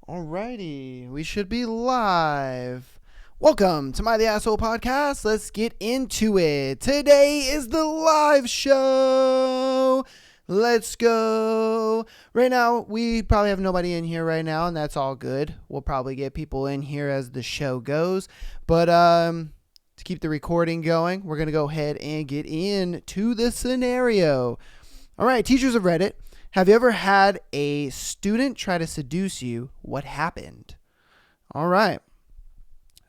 Alrighty, we should be live. Welcome to My the Asshole podcast. Let's get into it. Today is the live show. Let's go. Right now, we probably have nobody in here right now, and that's all good. We'll probably get people in here as the show goes. But to keep the recording going, we're going to go ahead and get into the scenario. All right, teachers of Reddit. Have you ever had a student try to seduce you? What happened? All right.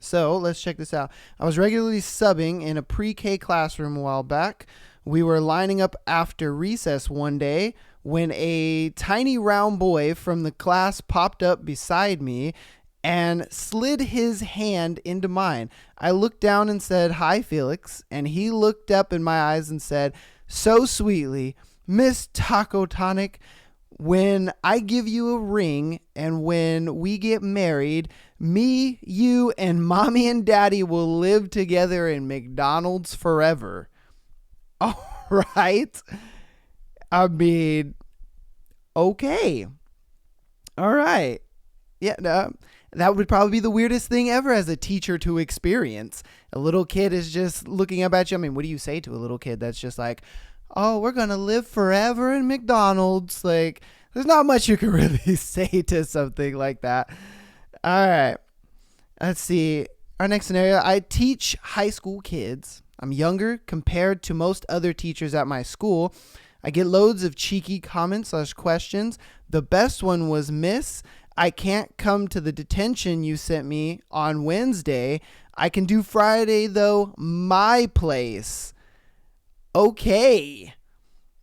So let's check this out. I was regularly subbing in a pre-K classroom a while back. We were lining up after recess one day when a tiny round boy from the class popped up beside me and slid his hand into mine. I looked down and said, "Hi, Felix." And he looked up in my eyes and said, so sweetly, "Miss Taco Tonic, when I give you a ring and when we get married, me, you, and mommy and daddy will live together in McDonald's forever." All right. I mean, okay. All right. Yeah, no, that would probably be the weirdest thing ever as a teacher to experience. A little kid is just looking up at you. I mean, what do you say to a little kid that's just like, "Oh, we're going to live forever in McDonald's"? Like, there's not much you can really say to something like that. All right. Let's see. Our next scenario. I teach high school kids. I'm younger compared to most other teachers at my school. I get loads of cheeky comments/questions. The best one was, "Miss, I can't come to the detention you sent me on Wednesday. I can do Friday, though, my place." Okay.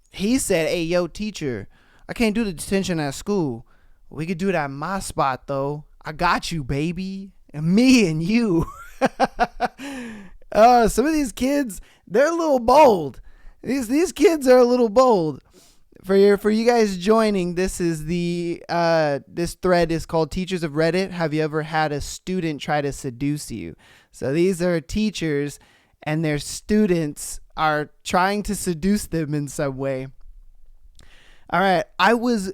He said, "Hey, yo, teacher, I can't do the detention at school. We could do it at my spot, though. I got you, baby. And me and you." Some of these kids, they're a little bold. These kids are a little bold. For you guys joining, this is this thread is called Teachers of Reddit. Have you ever had a student try to seduce you? So these are teachers and their students are trying to seduce them in some way. All right. I was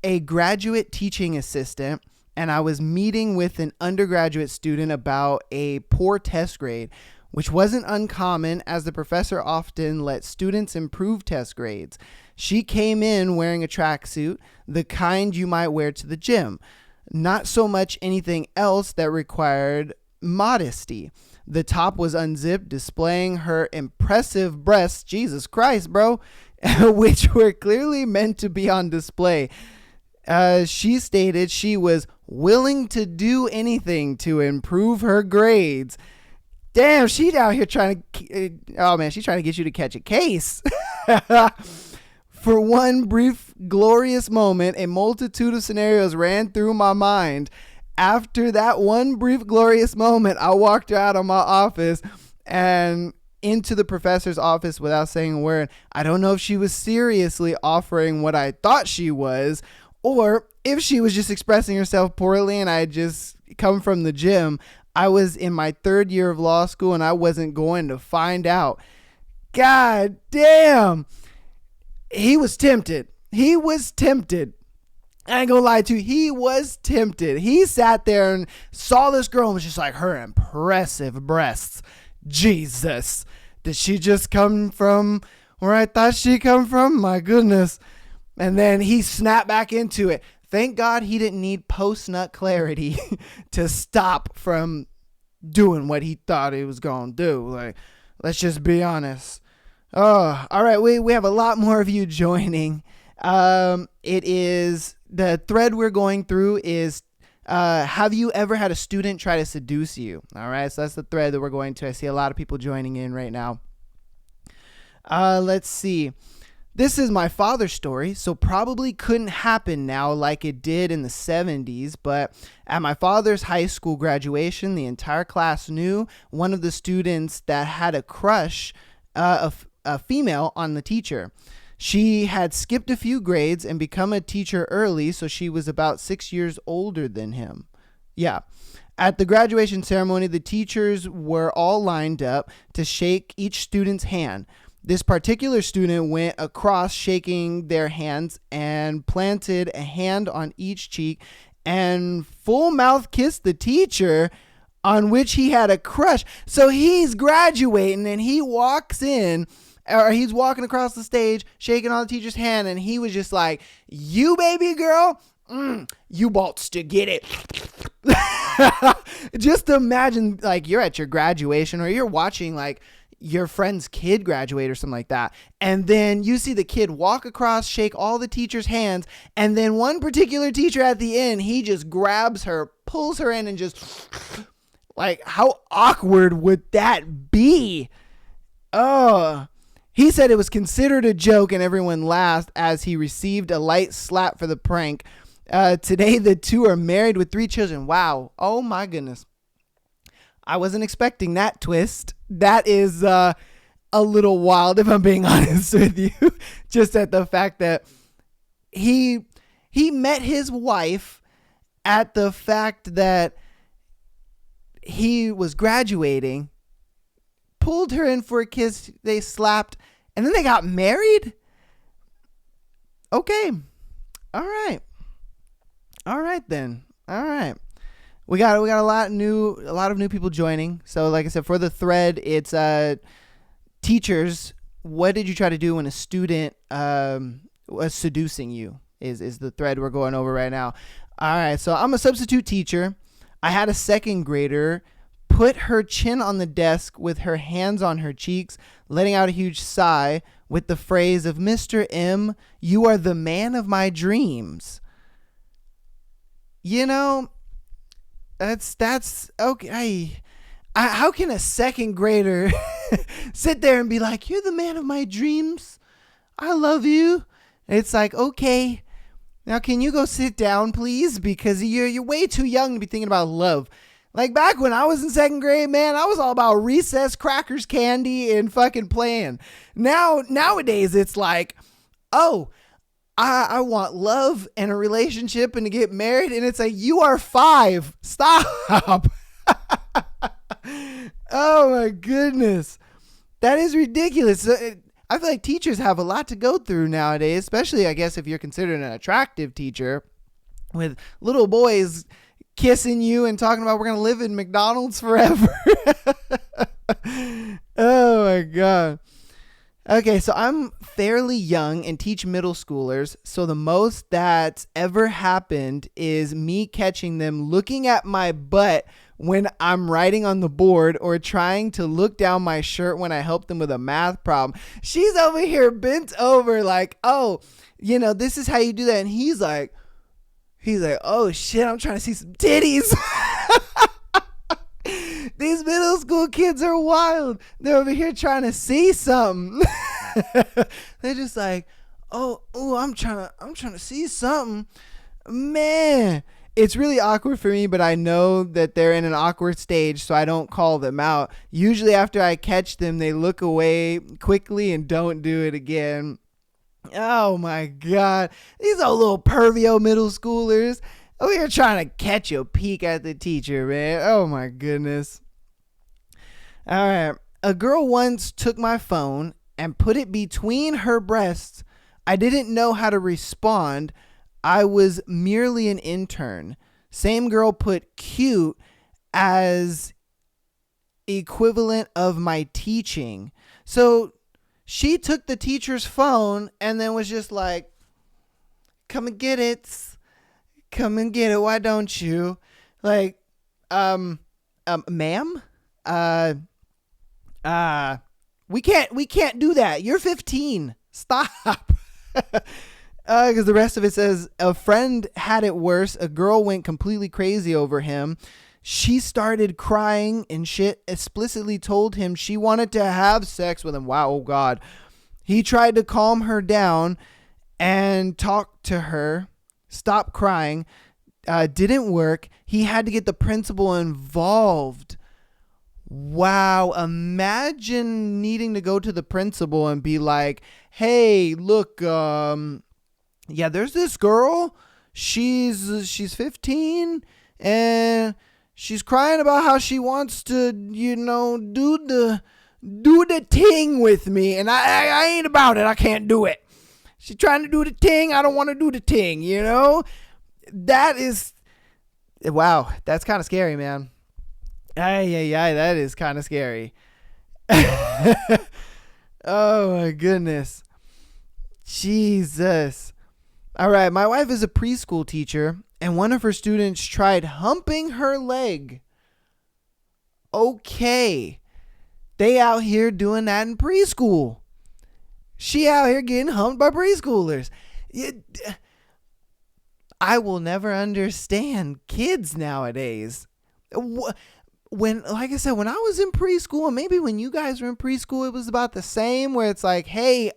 a graduate teaching assistant and I was meeting with an undergraduate student about a poor test grade, which wasn't uncommon as the professor often let students improve test grades. She came in wearing a tracksuit, the kind you might wear to the gym. Not so much anything else that required modesty. The top was unzipped, displaying her impressive breasts, Jesus Christ, bro, which were clearly meant to be on display. She stated she was willing to do anything to improve her grades. Damn, she's out here trying to, she's trying to get you to catch a case. For one brief, glorious moment, a multitude of scenarios ran through my mind. After that one brief, glorious moment, I walked out of my office and into the professor's office without saying a word. I don't know if she was seriously offering what I thought she was, or if she was just expressing herself poorly and I had just come from the gym. I was in my third year of law school and I wasn't going to find out. God damn. He was tempted. He was tempted. I ain't gonna lie to you. He was tempted. He sat there and saw this girl and was just like, her impressive breasts. Jesus. Did she just come from where I thought she'd come from? My goodness. And then he snapped back into it. Thank God he didn't need post-nut clarity to stop from doing what he thought he was going to do. Like, let's just be honest. Oh, all right. We have a lot more of you joining. It is the thread we're going through is, have you ever had a student try to seduce you? All right. So that's the thread that we're going to. I see a lot of people joining in right now. Let's see. This is my father's story, so probably couldn't happen now like it did in the 70s, but at my father's high school graduation, the entire class knew one of the students that had a crush, a female, on the teacher. She had skipped a few grades and become a teacher early, so she was about 6 years older than him. Yeah. At the graduation ceremony, the teachers were all lined up to shake each student's hand. This particular student went across shaking their hands and planted a hand on each cheek and full mouth kissed the teacher on which he had a crush. So he's graduating and he walks in, or he's walking across the stage, shaking on the teacher's hand, and he was just like, "You baby girl, you bolts to get it." Just imagine, like, you're at your graduation or you're watching like your friend's kid graduate or something like that, and then you see the kid walk across, shake all the teachers' hands, and then one particular teacher at the end, he just grabs her, pulls her in, and just like, how awkward would that be? Oh. He said it was considered a joke and everyone laughed as he received a light slap for the prank. Today, the two are married with 3 children. Wow. Oh, my goodness. I wasn't expecting that twist. That is a little wild, if I'm being honest with you. Just at the fact that he met his wife at the fact that he was graduating, pulled her in for a kiss, they slapped, and then they got married? Okay. All right then. All right. We got a lot of new people joining. So like I said, for the thread, it's teachers, what did you try to do when a student was seducing you? Is the thread we're going over right now. All right. So I'm a substitute teacher. I had a second grader put her chin on the desk with her hands on her cheeks, letting out a huge sigh with the phrase of, "Mr. M, you are the man of my dreams." You know, that's okay. How can a second grader sit there and be like, "You're the man of my dreams. I love you." It's like, okay, now can you go sit down, please? Because you're way too young to be thinking about love. Like back when I was in second grade, man, I was all about recess, crackers, candy, and fucking playing. Nowadays, it's like, oh, I want love and a relationship and to get married. And it's like, you are 5. Stop. Oh my goodness. That is ridiculous. I feel like teachers have a lot to go through nowadays, especially, I guess, if you're considered an attractive teacher with little boys kissing you and talking about we're going to live in McDonald's forever. Oh my God. Okay, so I'm fairly young and teach middle schoolers. So the most that's ever happened is me catching them looking at my butt when I'm writing on the board or trying to look down my shirt when I help them with a math problem. She's over here bent over like, "Oh, this is how you do that." And he's like, "Oh shit, I'm trying to see some titties." These middle school kids are wild. They're over here trying to see something. They're just like, oh, I'm trying to see something. Man, it's really awkward for me, but I know that they're in an awkward stage, so I don't call them out. Usually after I catch them, they look away quickly and don't do it again. Oh my God. These are little pervy middle schoolers. We are trying to catch a peek at the teacher, man. Oh my goodness. All right. A girl once took my phone and put it between her breasts. I didn't know how to respond. I was merely an intern. Same girl put cute as equivalent of my teaching. So she took the teacher's phone and then was just like, "Come and get it. Come and get it. Why don't you?" Like, ma'am, we can't do that. You're 15. Stop. Because the rest of it says, a friend had it worse. A girl went completely crazy over him. She started crying and shit, explicitly told him she wanted to have sex with him. Wow, oh God. He tried to calm her down and talk to her. Stop crying. Didn't work. He had to get the principal involved. Wow. Imagine needing to go to the principal and be like, "Hey, look, yeah, there's this girl. She's 15 and she's crying about how she wants to, do the ting with me. And I ain't about it. I can't do it. She's trying to do the ting. I don't want to do the ting, That is, Wow, that's kind of scary, man. Ay, that is kind of scary. Oh my goodness. Jesus. All right, my wife is a preschool teacher, and one of her students tried humping her leg. Okay. They out here doing that in preschool. She out here getting humped by preschoolers. I will never understand kids nowadays. When, like I said, when I was in preschool, and maybe when you guys were in preschool, it was about the same, where it's like, hey,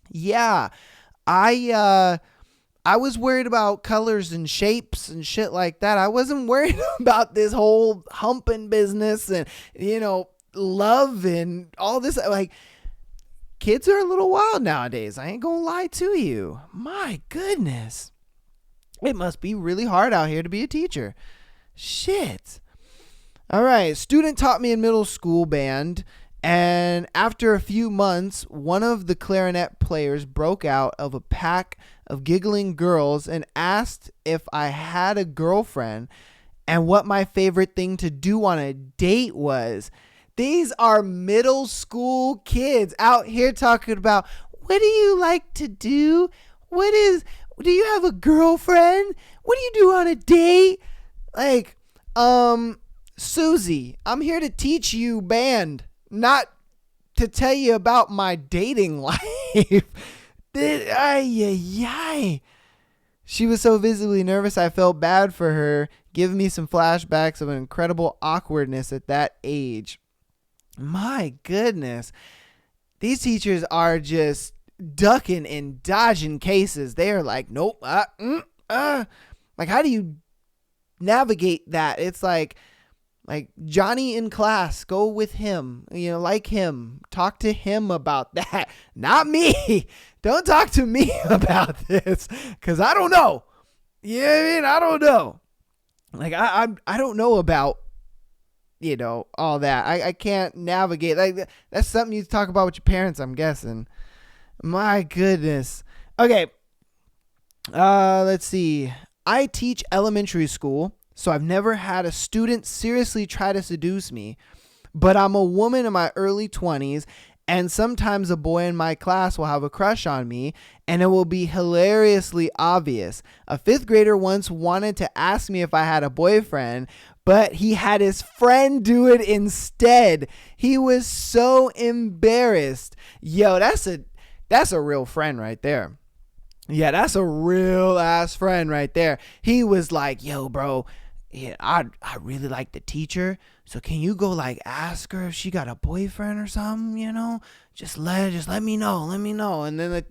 yeah, I was worried about colors and shapes and shit like that. I wasn't worried about this whole humping business and, love and all this. Like, kids are a little wild nowadays. I ain't gonna lie to you. My goodness. It must be really hard out here to be a teacher. Shit. All right. Student taught me in middle school band. And after a few months, one of the clarinet players broke out of a pack of giggling girls and asked if I had a girlfriend and what my favorite thing to do on a date was. These are middle school kids out here talking about, what do you like to do? Do you have a girlfriend? What do you do on a date? Like, Susie, I'm here to teach you band, not to tell you about my dating life. She was so visibly nervous, I felt bad for her, giving me some flashbacks of an incredible awkwardness at that age. My goodness. These teachers are just ducking and dodging cases. They are like, nope. Like, how do you navigate that? It's like Johnny in class, go with him, like him, talk to him about that. Not me. Don't talk to me about this, because I don't know. I don't know. Like, I don't know about, all that. I can't navigate. Like, that's something you talk about with your parents, I'm guessing. My goodness. Okay. Let's see. I teach elementary school, so I've never had a student seriously try to seduce me, but I'm a woman in my early 20s, and sometimes a boy in my class will have a crush on me, and it will be hilariously obvious. A fifth grader once wanted to ask me if I had a boyfriend, but he had his friend do it instead. He was so embarrassed. Yo, that's a real friend right there. Yeah, that's a real ass friend right there. He was like, yo, bro, yeah, I really like the teacher. So can you go like ask her if she got a boyfriend or something, Just let me know. And then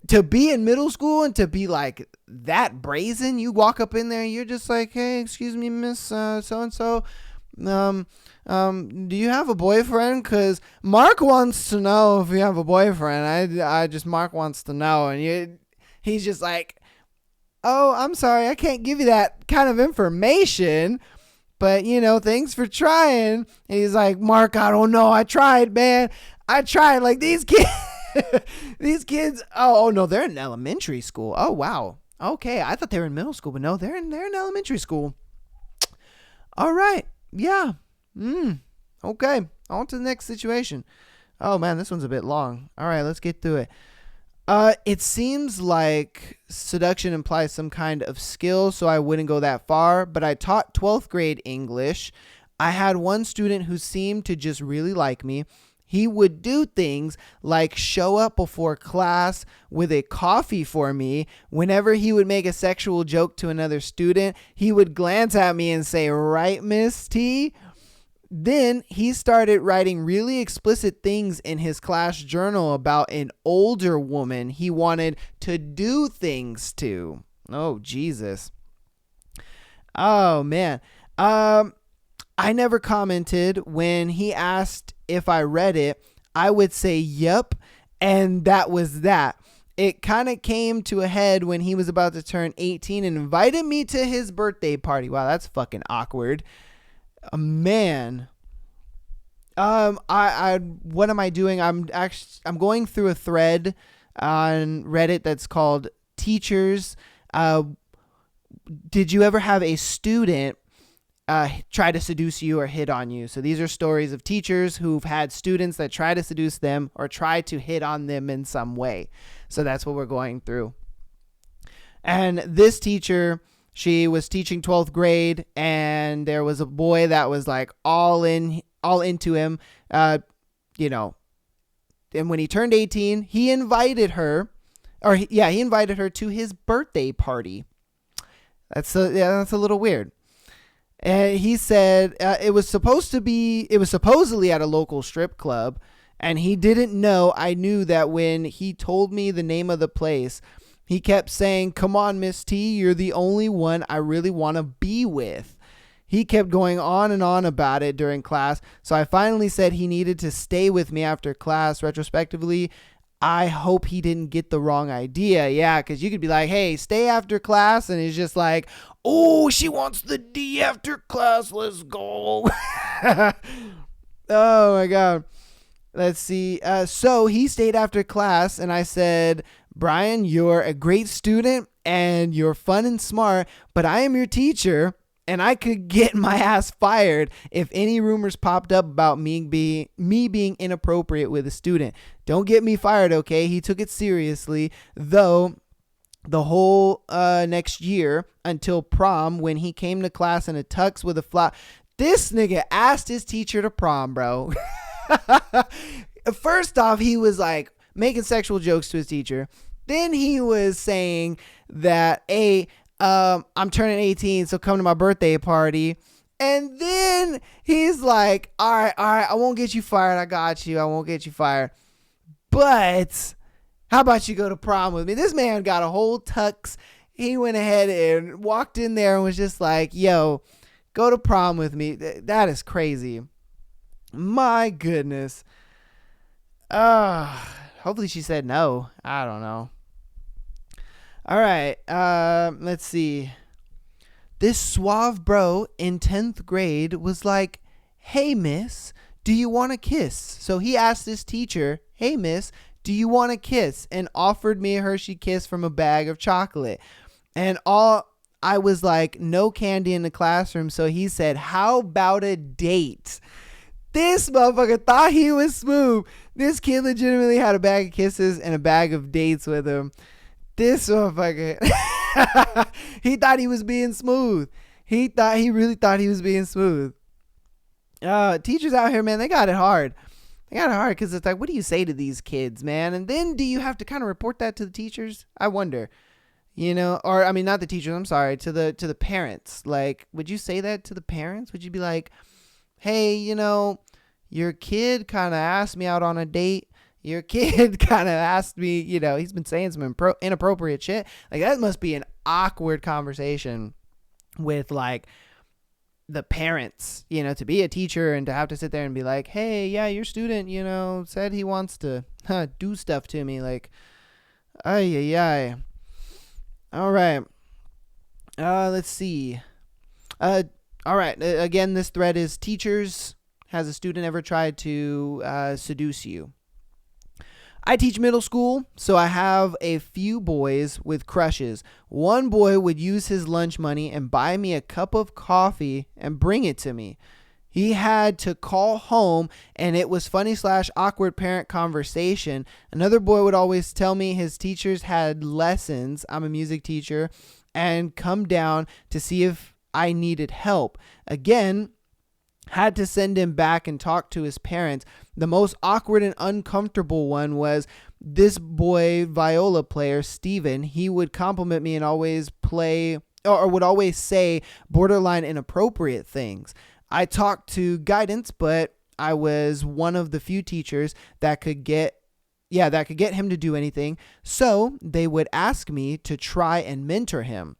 to be in middle school and to be like that brazen, you walk up in there and you're just like, hey, excuse me, miss so-and-so. Do you have a boyfriend? Because Mark wants to know if you have a boyfriend. Mark wants to know. And he's just like, oh, I'm sorry, I can't give you that kind of information, but thanks for trying. And he's like, Mark, I don't know. I tried, man. I tried. Like, these kids, these kids. Oh no, they're in elementary school. Oh, wow. Okay. I thought they were in middle school, but no, they're in elementary school. All right. Yeah. Okay. On to the next situation. Oh man, this one's a bit long. All right, let's get through it. It seems like seduction implies some kind of skill, so I wouldn't go that far, but I taught 12th grade English. I had one student who seemed to just really like me. He would do things like show up before class with a coffee for me. Whenever he would make a sexual joke to another student, he would glance at me and say, right, Miss T? Then he started writing really explicit things in his class journal about an older woman he wanted to do things to. Oh, Jesus. Oh, man. I never commented. When he asked if I read it, I would say, yep, and that was that. It kind of came to a head when he was about to turn 18 and invited me to his birthday party. Wow, that's fucking awkward. Man. What am I doing? I'm going through a thread on Reddit that's called Teachers Did you ever have a student try to seduce you or hit on you? So these are stories of teachers who've had students that try to seduce them or try to hit on them in some way. So that's what we're going through. And this teacher, she was teaching 12th grade, and there was a boy that was like all into him, you know. And when he turned 18, he invited her to his birthday party. That's a little weird. And he said it was supposedly at a local strip club, and he didn't know. I knew that when he told me the name of the place, he kept saying, "Come on, Miss T, you're the only one I really want to be with." He kept going on and on about it during class, so I finally said he needed to stay with me after class. Retrospectively, I hope he didn't get the wrong idea. Yeah, because you could be like, hey, stay after class, and he's just like, oh, she wants the D after class, let's go. Oh, my God. Let's see. So he stayed after class, and I said, Brian, you're a great student, and you're fun and smart, but I am your teacher, and I could get my ass fired if any rumors popped up about me being inappropriate with a student. Don't get me fired, okay? He took it seriously, though. The whole next year until prom, when he came to class in a tux with a flat. This nigga asked his teacher to prom, bro. First off, he was like making sexual jokes to his teacher. Then he was saying that, hey, I'm turning 18, so come to my birthday party. And then he's like, all right, I won't get you fired. I got you. I won't get you fired. But how about you go to prom with me? This man got a whole tux. He went ahead and walked in there and was just like, yo, go to prom with me. That is crazy. My goodness. Hopefully she said no. I don't know. All right. Let's see. This suave bro in 10th grade was like, hey, miss, do you want a kiss? So he asked this teacher, hey, miss, do you want a kiss? And offered me a Hershey kiss from a bag of chocolate. And I was like, no candy in the classroom. So he said, how about a date? This motherfucker thought he was smooth. This kid legitimately had a bag of kisses and a bag of dates with him. This motherfucker, he thought he was being smooth. He really thought he was being smooth. Teachers out here, man, they got it hard. They got it hard because it's like, what do you say to these kids, man? And then do you have to kind of report that to the teachers? I wonder, or I mean, not the teachers. I'm sorry, to the parents. Like, would you say that to the parents? Would you be like, hey, your kid kind of asked me out on a date. Your kid kind of asked me, he's been saying some inappropriate shit. Like, that must be an awkward conversation with, like, the parents, to be a teacher and to have to sit there and be like, hey, yeah, your student, said he wants to do stuff to me. Like, ay. All right. Let's see. All right. Again, this thread is teachers. Has a student ever tried to seduce you? I teach middle school, so I have a few boys with crushes. One boy would use his lunch money and buy me a cup of coffee and bring it to me. He had to call home, and it was funny/awkward parent conversation. Another boy would always tell me his teachers had lessons. I'm a music teacher, and come down to see if I needed help. Again, had to send him back and talk to his parents. The most awkward and uncomfortable one was this boy viola player, Steven. He would compliment me and always play or would always say borderline inappropriate things. I talked to guidance, but I was one of the few teachers that could get him to do anything. So they would ask me to try and mentor him.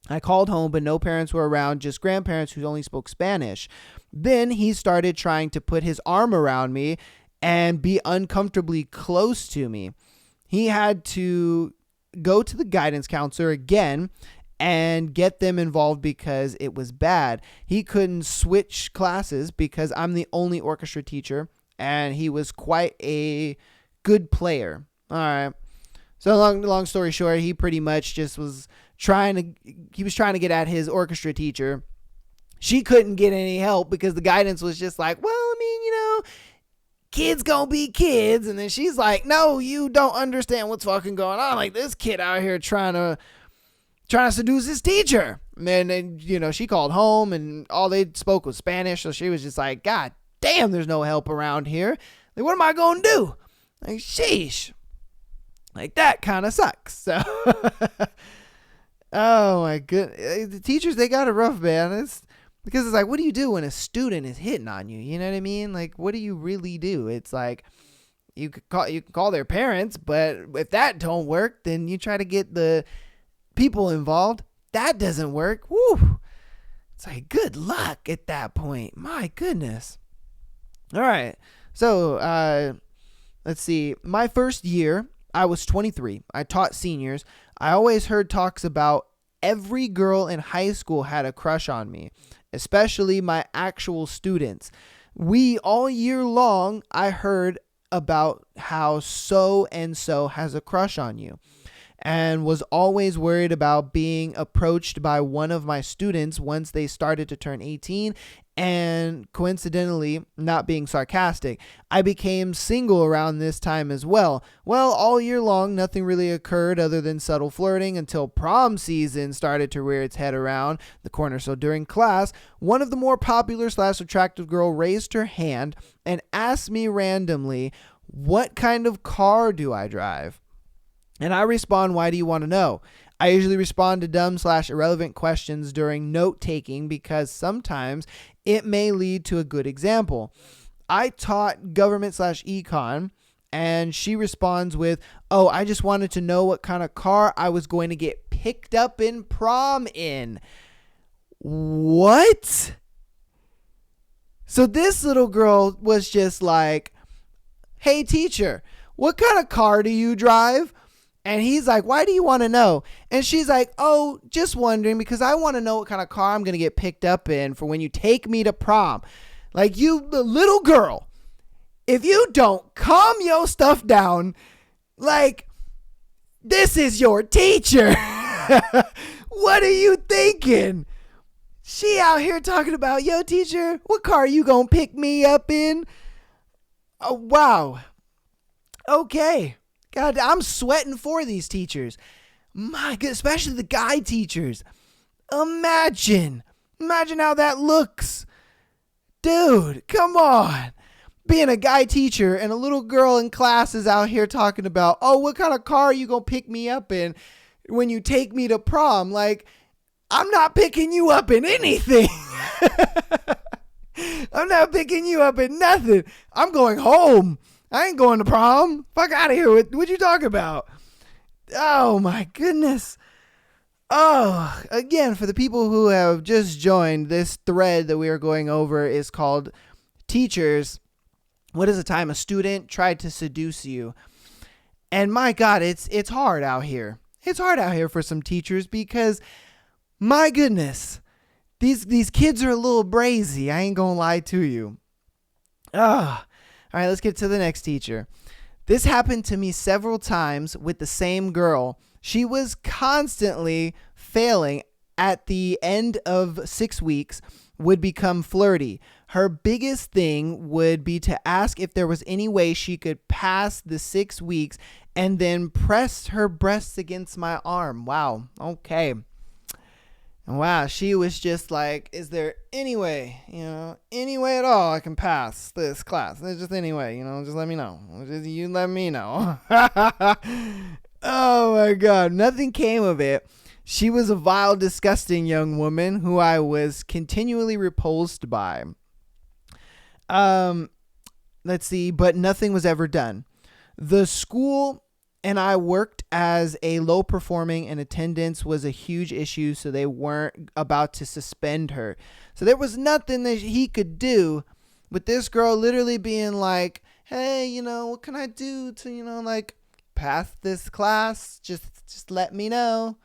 I called home, but no parents were around, just grandparents who only spoke Spanish. Then he started trying to put his arm around me and be uncomfortably close to me. He had to go to the guidance counselor again and get them involved because it was bad. He couldn't switch classes because I'm the only orchestra teacher, and he was quite a good player. All right. So long story short, he pretty much just was he was trying to get at his orchestra teacher. She couldn't get any help because the guidance was just like, well, I mean, kids gonna be kids. And then she's like, no, you don't understand what's fucking going on. Like, this kid out here trying to seduce his teacher. And then, she called home and all they spoke was Spanish. So she was just like, God damn, there's no help around here. Like, what am I going to do? Like, sheesh. Like, that kind of sucks. So, oh my goodness. The teachers, they got it rough, man. Because it's like, what do you do when a student is hitting on you? You know what I mean? Like, what do you really do? It's like, you can call their parents, but if that don't work, then you try to get the people involved. That doesn't work. Woo! It's like, good luck at that point. My goodness. All right. So, let's see. My first year, I was 23. I taught seniors. I always heard talks about every girl in high school had a crush on me, especially my actual students. All year long, I heard about how so-and-so has a crush on you, and was always worried about being approached by one of my students once they started to turn 18. And coincidentally, not being sarcastic, I became single around this time as well. Well, all year long, nothing really occurred other than subtle flirting until prom season started to rear its head around the corner. So during class, one of the more popular / attractive girl raised her hand and asked me randomly, what kind of car do I drive? And I respond, why do you want to know? I usually respond to dumb / irrelevant questions during note taking because sometimes it may lead to a good example. I taught government / econ, and she responds with, oh, I just wanted to know what kind of car I was going to get picked up in prom in. What? So this little girl was just like, hey, teacher, what kind of car do you drive? And he's like, why do you want to know? And she's like, oh, just wondering because I want to know what kind of car I'm going to get picked up in for when you take me to prom. Like, you, the little girl, if you don't calm your stuff down, like, this is your teacher. What are you thinking? She out here talking about, yo, teacher, what car are you going to pick me up in? Oh, wow. Okay. God, I'm sweating for these teachers. My God, especially the guy teachers. Imagine how that looks. Dude, come on. Being a guy teacher and a little girl in class is out here talking about, oh, what kind of car are you going to pick me up in when you take me to prom? Like, I'm not picking you up in anything. I'm not picking you up in nothing. I'm going home. I ain't going to prom. Fuck out of here. What you talking about? Oh, my goodness. Oh, again, for the people who have just joined, this thread that we are going over is called Teachers. What is the time a student tried to seduce you? And my God, it's hard out here. It's hard out here for some teachers because, my goodness, these kids are a little brazy. I ain't gonna lie to you. All right, let's get to the next teacher. This happened to me several times with the same girl. She was constantly failing. At the end of 6 weeks, would become flirty. Her biggest thing would be to ask if there was any way she could pass the 6 weeks and then press her breasts against my arm. Wow. Okay. Wow, she was just like, is there any way, any way at all I can pass this class? There's just any way, just let me know. You let me know. Oh my God, nothing came of it. She was a vile, disgusting young woman who I was continually repulsed by. Let's see, but nothing was ever done. The school and I worked as a low performing, and attendance was a huge issue, so they weren't about to suspend her. So there was nothing that he could do with this girl literally being like, hey, what can I do to, pass this class? Just let me know.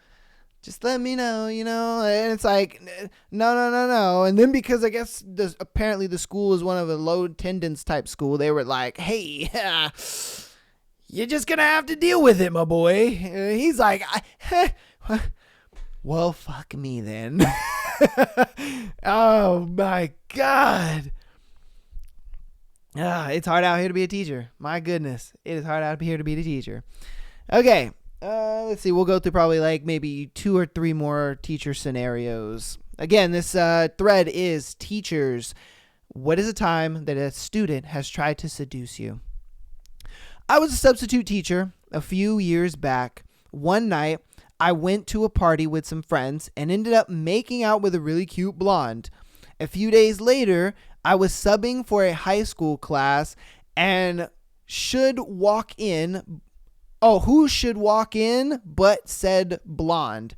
Just let me know, and it's like, no. And then because I guess apparently the school is one of a low attendance type school, they were like, hey, you're just going to have to deal with it, my boy. He's like, Well, fuck me then. Oh my God. It's hard out here to be a teacher. My goodness. It is hard out here to be a teacher. Okay. Let's see. We'll go through probably like maybe 2 or 3 more teacher scenarios. Again, this thread is teachers. What is a time that a student has tried to seduce you? I was a substitute teacher a few years back. One night, I went to a party with some friends and ended up making out with a really cute blonde. A few days later, I was subbing for a high school class and should walk in. Oh, who should walk in but said blonde?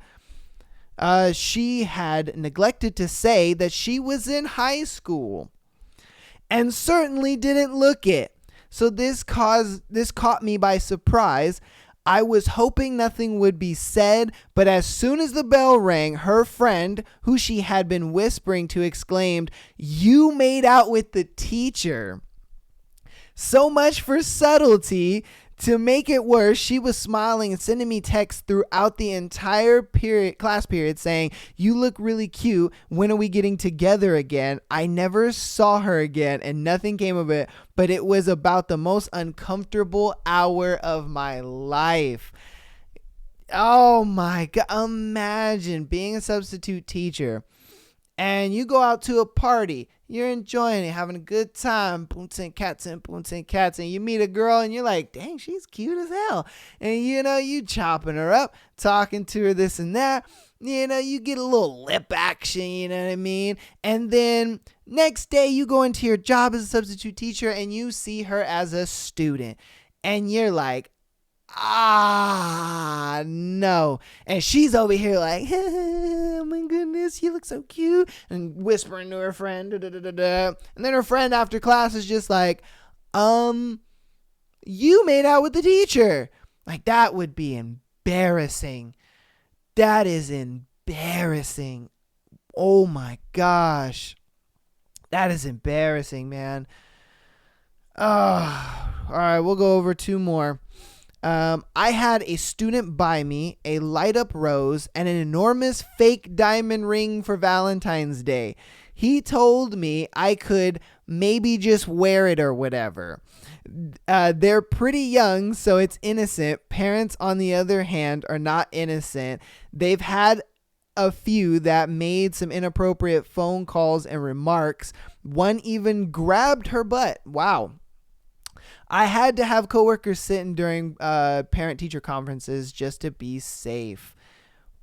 She had neglected to say that she was in high school and certainly didn't look it. So this caught me by surprise. I was hoping nothing would be said, but as soon as the bell rang, her friend, who she had been whispering to, exclaimed, "You made out with the teacher." So much for subtlety. To make it worse, she was smiling and sending me texts throughout the entire class period saying, "You look really cute. When are we getting together again?" I never saw her again and nothing came of it, but it was about the most uncomfortable hour of my life. Oh my God. Imagine being a substitute teacher and you go out to a party. You're enjoying it, having a good time, boons and cats, and you meet a girl and you're like, dang, she's cute as hell. And you chopping her up, talking to her this and that. You get a little lip action, you know what I mean? And then next day you go into your job as a substitute teacher and you see her as a student. And you're like, no. And she's over here like, oh my goodness, you look so cute, and whispering to her friend, da, da, da, da, da. And then her friend after class is just like, you made out with the teacher. Like, that would be embarrassing. That is embarrassing. Oh my gosh. That is embarrassing, man. All right, we'll go over 2 more. I had a student buy me a light up rose and an enormous fake diamond ring for Valentine's Day. He told me I could maybe just wear it or whatever. They're pretty young, so it's innocent. Parents, on the other hand, are not innocent. They've had a few that made some inappropriate phone calls and remarks. One even grabbed her butt. Wow. I had to have coworkers sitting during parent-teacher conferences just to be safe.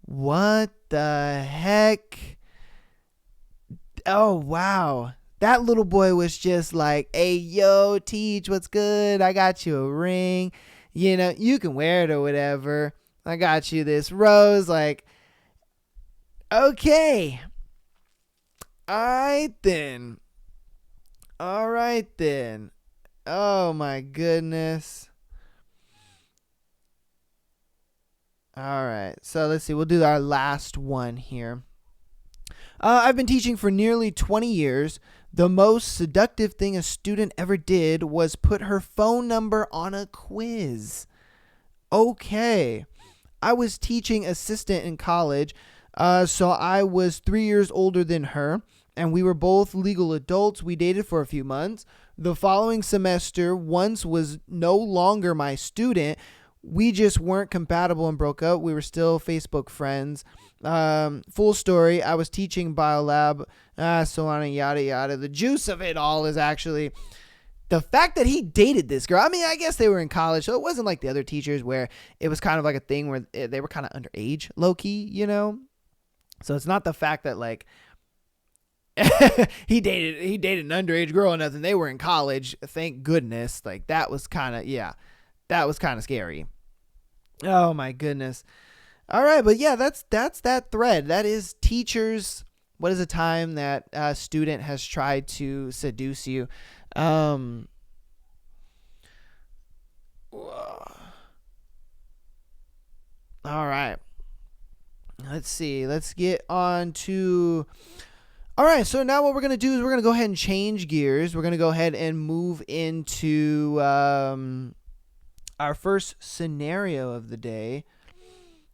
What the heck? Oh, wow. That little boy was just like, hey, yo, teach, what's good? I got you a ring. You can wear it or whatever. I got you this rose. Like, okay. All right, then. Oh my goodness. All right. So let's see. We'll do our last one here. I've been teaching for nearly 20 years. The most seductive thing a student ever did was put her phone number on a quiz. Okay. I was teaching assistant in college, so I was 3 years older than her, and we were both legal adults. We dated for a few months. The following semester, once was no longer my student. We just weren't compatible and broke up. We were still Facebook friends. Full story, I was teaching biolab, so on and yada yada. The juice of it all is actually the fact that he dated this girl. I mean, I guess they were in college, so it wasn't like the other teachers where it was kind of like a thing where they were kind of underage, low-key, So it's not the fact that, like, he dated an underage girl or nothing. They were in college, thank goodness. Like, that was kind of scary. Oh my goodness. All right, but yeah, that's that thread. That is teachers. What is a time that a student has tried to seduce you? All right. Let's see. Let's get on to... All right, so now what we're going to do is we're going to go ahead and change gears. We're going to go ahead and move into our first scenario of the day.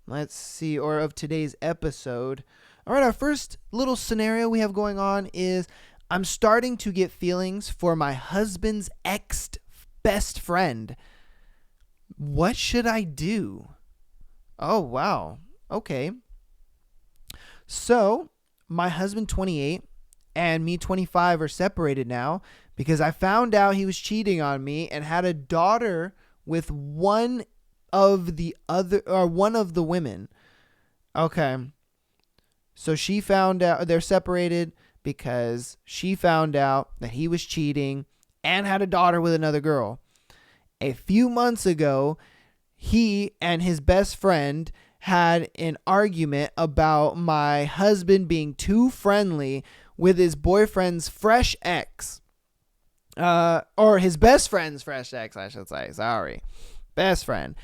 Let's see, or of today's episode. All right, our first little scenario we have going on is I'm starting to get feelings for my husband's ex best friend. What should I do? Oh, wow. Okay. So, my husband, 28, and me, 25, are separated now because I found out he was cheating on me and had a daughter with one of the women. Okay. So she found out they're separated because she found out that he was cheating and had a daughter with another girl. A few months ago, he and his best friend had an argument about my husband being too friendly with his boyfriend's fresh ex. Or his best friend's fresh ex, I should say. Sorry. Best friend.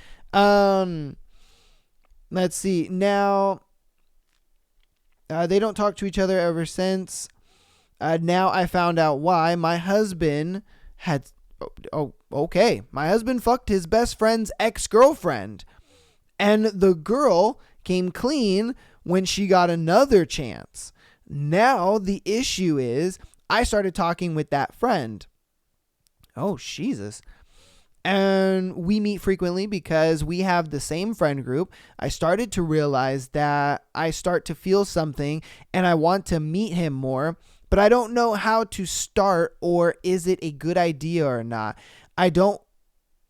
Let's see. Now, they don't talk to each other ever since. Now I found out why. My husband had... okay. My husband fucked his best friend's ex-girlfriend. And the girl came clean when she got another chance. Now the issue is I started talking with that friend. Oh, Jesus. And we meet frequently because we have the same friend group. I started to realize that I start to feel something and I want to meet him more, but I don't know how to start or is it a good idea or not. I don't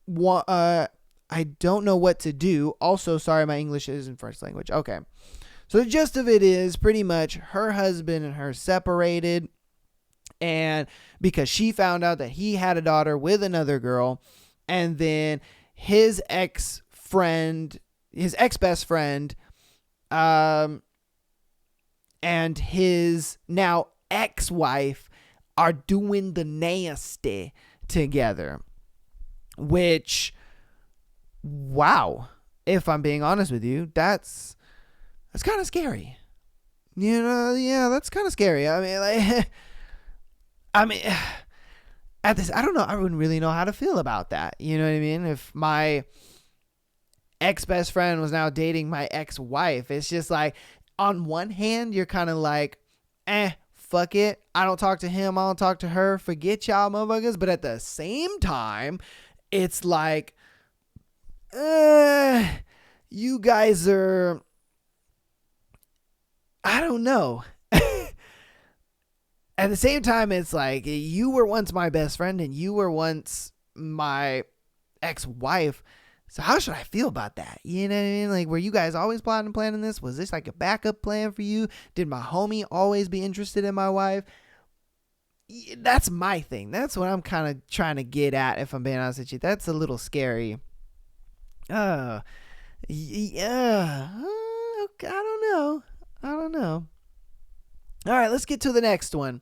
know what to do. Also, sorry, my English isn't first language. Okay. So the gist of it is pretty much her husband and her separated, and because she found out that he had a daughter with another girl, and then his ex-best friend, and his now ex-wife are doing the nasty together, which, wow, if I'm being honest with you, that's kind of scary. Yeah, that's kind of scary. At this, I don't know. I wouldn't really know how to feel about that. You know what I mean? If my ex-best friend was now dating my ex-wife, it's just like, on one hand, you're kind of like, fuck it. I don't talk to him. I don't talk to her. Forget y'all motherfuckers. But at the same time, it's like, you guys are, I don't know. At the same time, it's like, you were once my best friend and you were once my ex-wife. So how should I feel about that? You know what I mean? Like, were you guys always plotting and planning this? Was this like a backup plan for you? Did my homie always be interested in my wife? That's my thing. That's what I'm kind of trying to get at, if I'm being honest with you. That's a little scary. Yeah. Okay, I don't know. All right, let's get to the next one.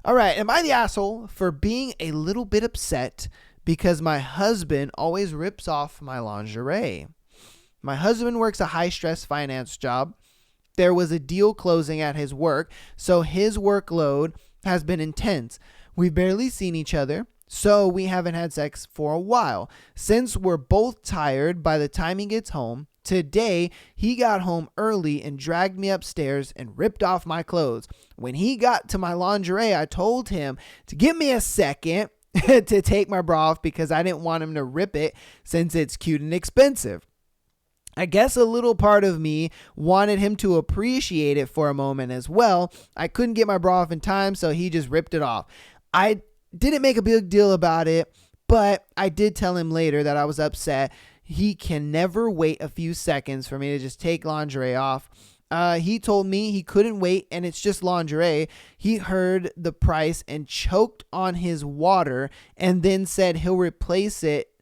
All right, am I the asshole for being a little bit upset because my husband always rips off my lingerie? My husband works a high-stress finance job. There was a deal closing at his work, so his workload has been intense. We've barely seen each other, so we haven't had sex for a while. Since we're both tired by the time he gets home, today, he got home early and dragged me upstairs and ripped off my clothes. When he got to my lingerie, I told him to give me a second to take my bra off because I didn't want him to rip it since it's cute and expensive. I guess a little part of me wanted him to appreciate it for a moment as well. I couldn't get my bra off in time, so he just ripped it off. I didn't make a big deal about it, but I did tell him later that I was upset. He can never wait a few seconds for me to just take lingerie off. He told me he couldn't wait and it's just lingerie. He heard the price and choked on his water and then said he'll replace it.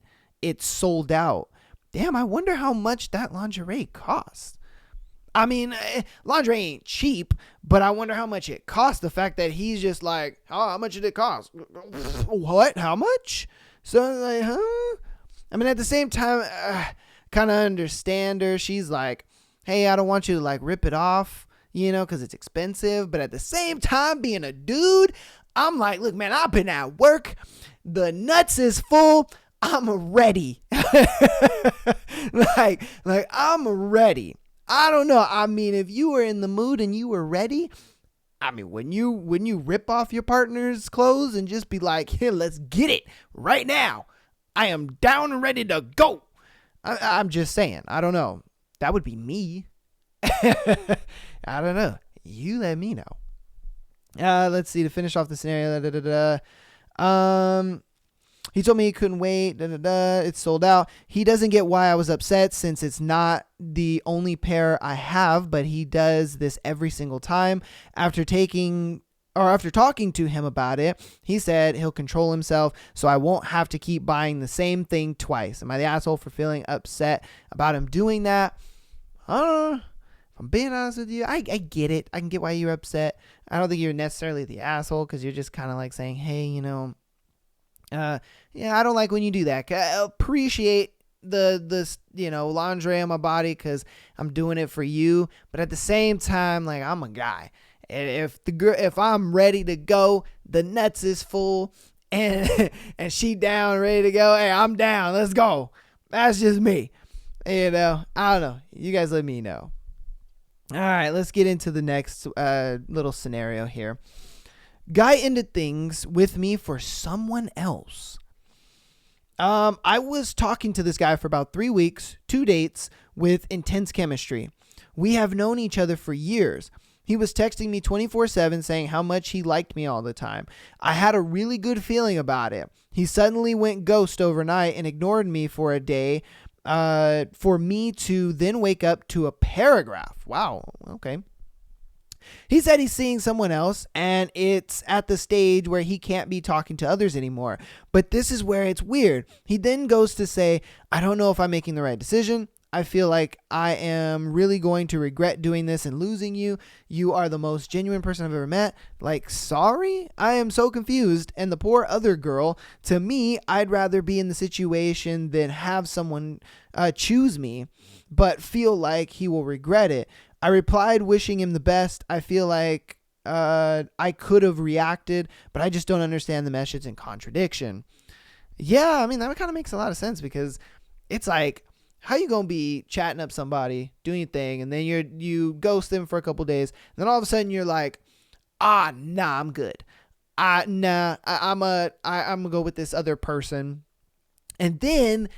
It's sold out. Damn, I wonder how much that lingerie costs. I mean, lingerie ain't cheap, but I wonder how much it costs. The fact that he's just like, oh, how much did it cost? What? How much? So like, huh? I mean, at the same time, kind of understand her. She's like, hey, I don't want you to like rip it off, because it's expensive. But at the same time, being a dude, I'm like, look, man, I've been at work. The nuts is full. I'm ready. like I'm ready. I don't know. I mean, if you were in the mood and you were ready, I mean, when you rip off your partner's clothes and just be like, here, let's get it right now. I am down and ready to go. I'm just saying. I don't know. That would be me. I don't know. You let me know. Let's see, to finish off the scenario. He told me he couldn't wait. It's sold out. He doesn't get why I was upset since it's not the only pair I have, but he does this every single time. After talking to him about it, he said he'll control himself so I won't have to keep buying the same thing twice. Am I the asshole for feeling upset about him doing that? I don't know. If I'm being honest with you, I get it. I can get why you're upset. I don't think you're necessarily the asshole because you're just kind of like saying, hey, yeah, I don't like when you do that. I appreciate the lingerie on my body because I'm doing it for you. But at the same time, like, I'm a guy. And if I'm ready to go, the nuts is full and she down, ready to go. Hey, I'm down. Let's go. That's just me. I don't know. You guys let me know. All right, let's get into the next little scenario here. Guy ended things with me for someone else. I was talking to this guy for about 3 weeks, 2 dates with intense chemistry. We have known each other for years. He was texting me 24/7 saying how much he liked me all the time. I had a really good feeling about it. He suddenly went ghost overnight and ignored me for a day, for me to then wake up to a paragraph. Wow. Okay. He said he's seeing someone else and it's at the stage where he can't be talking to others anymore. But this is where it's weird. He then goes to say, I don't know if I'm making the right decision. I feel like I am really going to regret doing this and losing you. You are the most genuine person I've ever met. Like, sorry? I am so confused. And the poor other girl, to me, I'd rather be in the situation than have someone choose me, but feel like he will regret it. I replied wishing him the best. I feel like I could have reacted, but I just don't understand the message and contradiction. Yeah, I mean, that kind of makes a lot of sense because it's like, how you gonna be chatting up somebody, doing your thing, and then you ghost them for a couple days, and then all of a sudden you're like, nah, I'm good. I'm gonna go with this other person, and then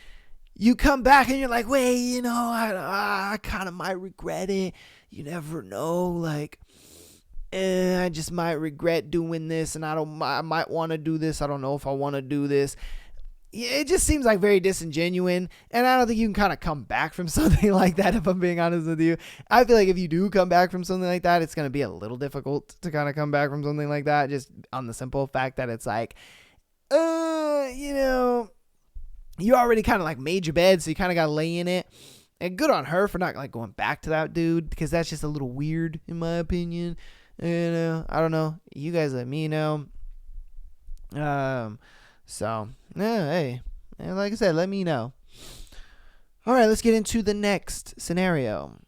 you come back and you're like, wait, I kind of might regret it. You never know, like, I just might regret doing this, and I might want to do this. I don't know if I want to do this. It just seems like very disingenuous, and I don't think you can kind of come back from something like that, if I'm being honest with you. I feel like if you do come back from something like that, it's going to be a little difficult to kind of come back from something like that, just on the simple fact that it's like, you already kind of like made your bed, so you kind of got to lay in it. And good on her for not like going back to that dude, because that's just a little weird in my opinion. I don't know. You guys let me know. So, yeah, hey, and like I said, let me know. All right, let's get into the next scenario.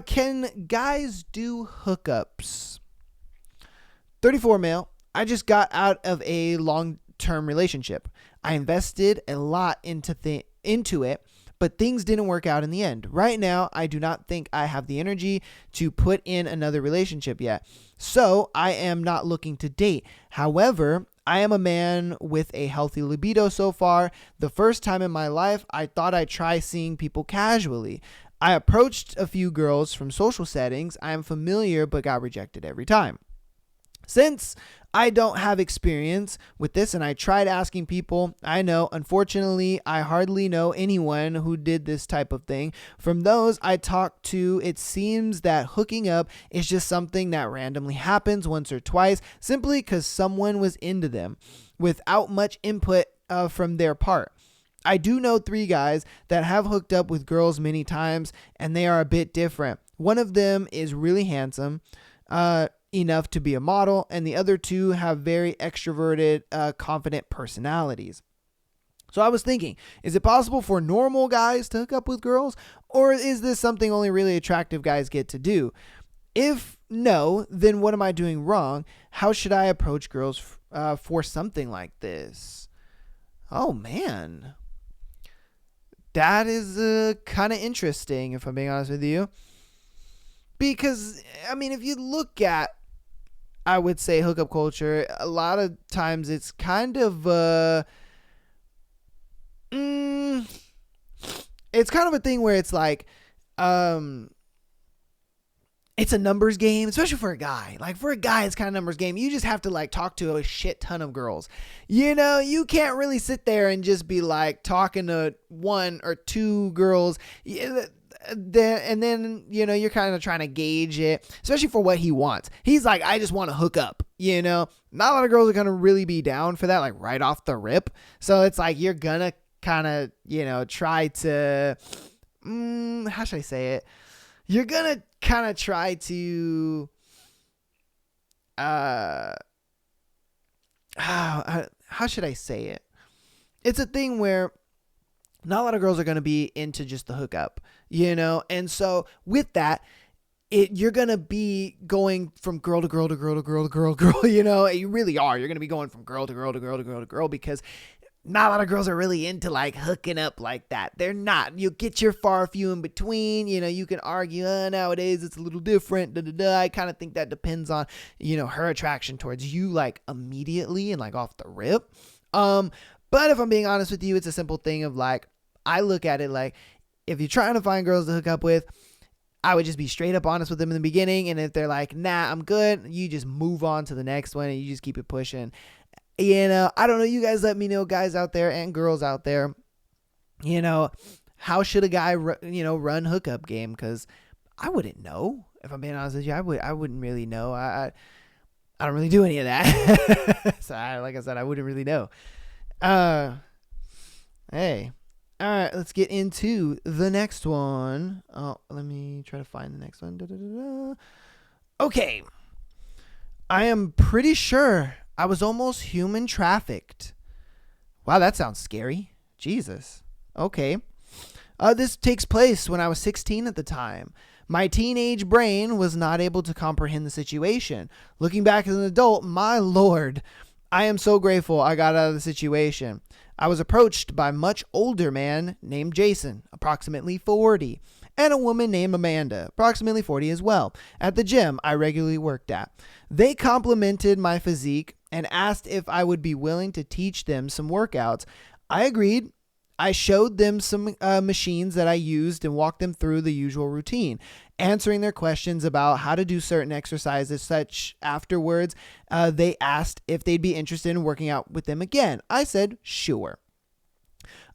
Can guys do hookups? 34 male. I just got out of a long-term relationship. I invested a lot into it, but things didn't work out in the end. Right now, I do not think I have the energy to put in another relationship yet. So I am not looking to date. However, I am a man with a healthy libido so far. The first time in my life, I thought I'd try seeing people casually. I approached a few girls from social settings I am familiar but got rejected every time. Since I don't have experience with this and I tried asking people I know, unfortunately, I hardly know anyone who did this type of thing. From those I talked to, it seems that hooking up is just something that randomly happens once or twice simply because someone was into them without much input from their part. I do know 3 guys that have hooked up with girls many times and they are a bit different. One of them is really handsome, enough to be a model, and the other 2 have very extroverted, confident personalities. So I was thinking, is it possible for normal guys to hook up with girls, or is this something only really attractive guys get to do? If no, then what am I doing wrong? How should I approach girls for something like this? Oh man. That is kind of interesting, if I'm being honest with you. Because, I mean, if you look at, I would say, hookup culture, a lot of times it's kind of, mm, it's kind of a thing where it's like, um, it's a numbers game, especially for a guy. Like for a guy, it's kind of numbers game. You just have to like talk to a shit ton of girls. You know, you can't really sit there and just be like talking to one or two girls. And then, you know, you're kind of trying to gauge it, especially for what he wants. He's like, I just want to hook up, you know. Not a lot of girls are going to really be down for that, like right off the rip. So it's like, you're going to kind of, you know, try to, how should I say it? You're going to kind of try to, how should I say it? It's a thing where not a lot of girls are going to be into just the hookup, you know? And so with that, you're going to be going from girl to girl to girl to girl to girl to girl, you know? You really are. You're going to be going from girl to girl to girl to girl to girl because not a lot of girls are really into like hooking up like that. They're not. You'll get your far few in between. You know, you can argue, nowadays it's a little different. I kind of think that depends on, you know, her attraction towards you like immediately and like off the rip. But if I'm being honest with you, it's a simple thing of like, I look at it like, if you're trying to find girls to hook up with, I would just be straight up honest with them in the beginning. And if they're like, nah, I'm good, you just move on to the next one and you just keep it pushing. You know, I don't know. You guys let me know, guys out there and girls out there, you know, how should a guy, run hookup game? Because I wouldn't know. If I'm being honest with you, I wouldn't really know. I don't really do any of that. So like I said, I wouldn't really know. Hey. All right, let's get into the next one. Oh, let me try to find the next one. Da-da-da-da. Okay. I am pretty sure I was almost human trafficked. Wow, that sounds scary. Jesus. Okay. This takes place when I was 16 at the time. My teenage brain was not able to comprehend the situation. Looking back as an adult, my lord, I am so grateful I got out of the situation. I was approached by a much older man named Jason, approximately 40, and a woman named Amanda, approximately 40 as well, at the gym I regularly worked at. They complimented my physique and asked if I would be willing to teach them some workouts. I agreed. I showed them some machines that I used and walked them through the usual routine, answering their questions about how to do certain exercises. Such afterwards, they asked if they'd be interested in working out with them again. I said, sure.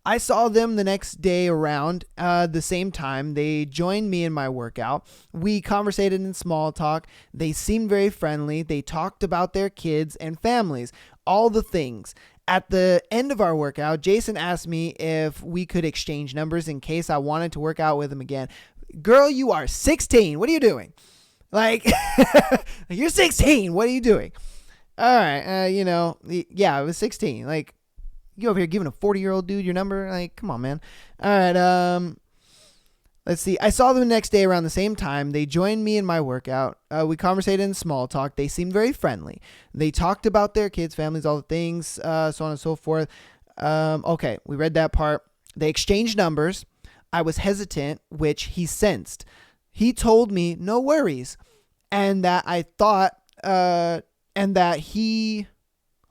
I saw them the next day around the same time. They joined me in my workout. We conversated in small talk. They seemed very friendly. They talked about their kids and families, all the things. At the end of our workout, Jason asked me if we could exchange numbers in case I wanted to work out with him again. Girl, you are 16. What are you doing? Like, you're 16. What are you doing? All right. I was 16. Like, you over here giving a 40-year-old dude your number? Like, come on, man. All right. Let's see. I saw them the next day around the same time. They joined me in my workout. We conversated in small talk. They seemed very friendly. They talked about their kids, families, all the things, so on and so forth. Okay, we read that part. They exchanged numbers. I was hesitant, which he sensed. He told me no worries, and that I thought, and that he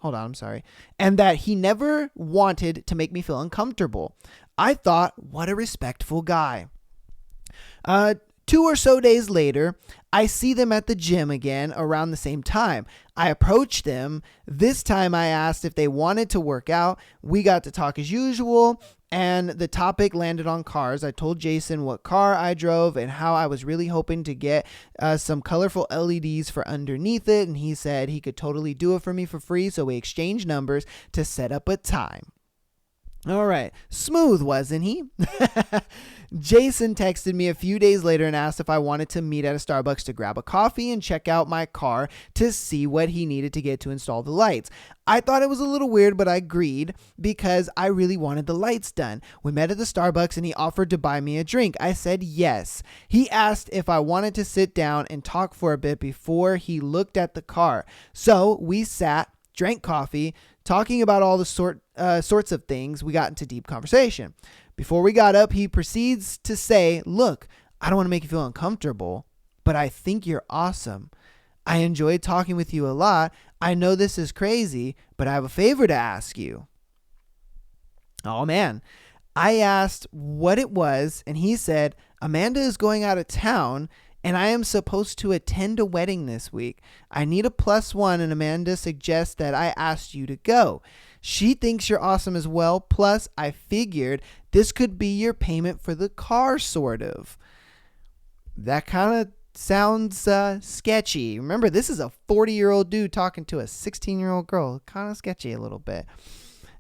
never wanted to make me feel uncomfortable. I thought, what a respectful guy. 2 or so days later, I see them at the gym again around the same time. I approached them. This time I asked if they wanted to work out. We got to talk as usual, and the topic landed on cars. I told Jason what car I drove and how I was really hoping to get some colorful LEDs for underneath it, and he said he could totally do it for me for free, so we exchanged numbers to set up a time. All right. Smooth, wasn't he? Jason texted me a few days later and asked if I wanted to meet at a Starbucks to grab a coffee and check out my car to see what he needed to get to install the lights. I thought it was a little weird, but I agreed because I really wanted the lights done. We met at the Starbucks and he offered to buy me a drink. I said yes. He asked if I wanted to sit down and talk for a bit before he looked at the car. So we sat, drank coffee, talking about all the sorts of things. We got into deep conversation. Before we got up, he proceeds to say, look, I don't want to make you feel uncomfortable, but I think you're awesome. I enjoyed talking with you a lot. I know this is crazy, but I have a favor to ask you. Oh, man. I asked what it was, and he said, Amanda is going out of town, and I am supposed to attend a wedding this week. I need a +1, and Amanda suggests that I asked you to go. She thinks you're awesome as well, plus I figured this could be your payment for the car, sort of. That kind of sounds sketchy. Remember, this is a 40-year-old dude talking to a 16-year-old girl. Kind of sketchy a little bit.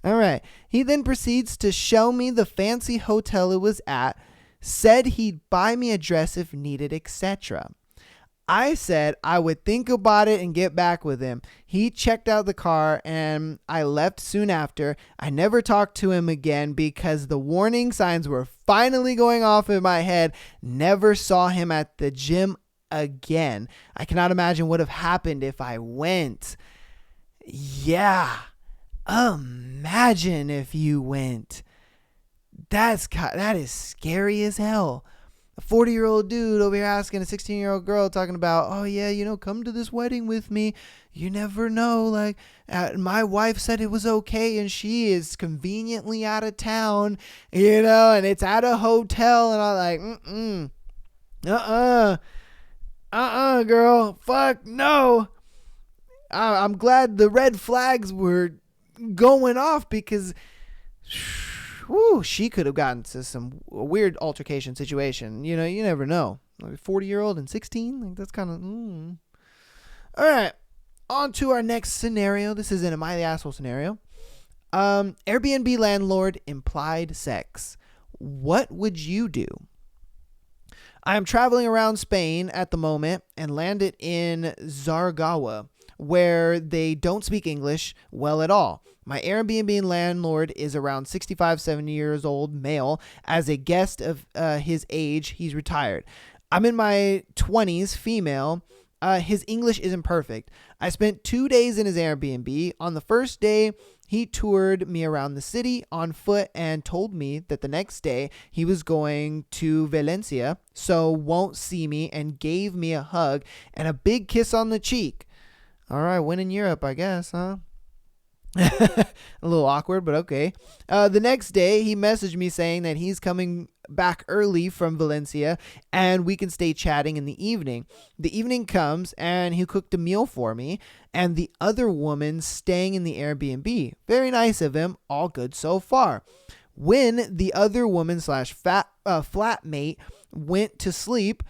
All right. He then proceeds to show me the fancy hotel it was at, said he'd buy me a dress if needed, etc. I said I would think about it and get back with him. He checked out the car and I left soon after. I never talked to him again because the warning signs were finally going off in my head. Never saw him at the gym again. I cannot imagine what would have happened if I went. Yeah. Imagine if you went. That is scary as hell. A 40-year-old dude over here asking a 16-year-old girl, talking about, oh yeah, come to this wedding with me. You never know. Like, my wife said it was okay, and she is conveniently out of town, and it's at a hotel, and I'm like, girl, fuck no. I'm glad the red flags were going off because she could have gotten to some weird altercation situation. You never know. Like a 40-year-old and 16, like that's kind of. All right, on to our next scenario. This isn't a my the asshole scenario. Airbnb landlord implied sex. What would you do? I am traveling around Spain at the moment and landed in Zaragawa, where they don't speak English well at all. My Airbnb landlord is around 65, 70 years old, male. As a guest of his age, he's retired. I'm in my 20s, female. His English isn't perfect. I spent 2 days in his Airbnb. On the first day, he toured me around the city on foot and told me that the next day he was going to Valencia, so won't see me, and gave me a hug and a big kiss on the cheek. All right, when in Europe, I guess, huh? A little awkward, but okay. The next day, he messaged me saying that he's coming back early from Valencia and we can stay chatting in the evening. The evening comes and he cooked a meal for me and the other woman staying in the Airbnb. Very nice of him. All good so far. When the other woman / flatmate went to sleep,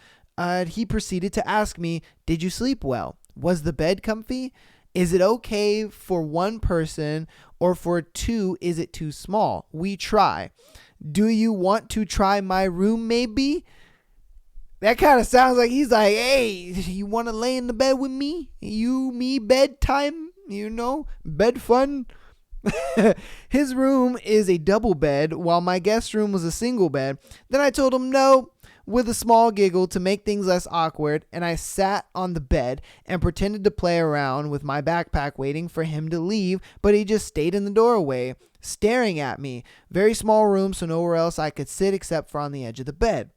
he proceeded to ask me, did you sleep well? Was the bed comfy? Is it okay for one person, or for two, is it too small? We try. Do you want to try my room maybe? That kind of sounds like he's like, hey, you want to lay in the bed with me? You, me, bedtime, bed fun. His room is a double bed while my guest room was a single bed. Then I told him no, with a small giggle to make things less awkward, and I sat on the bed and pretended to play around with my backpack waiting for him to leave, but he just stayed in the doorway, staring at me. Very small room, so nowhere else I could sit except for on the edge of the bed.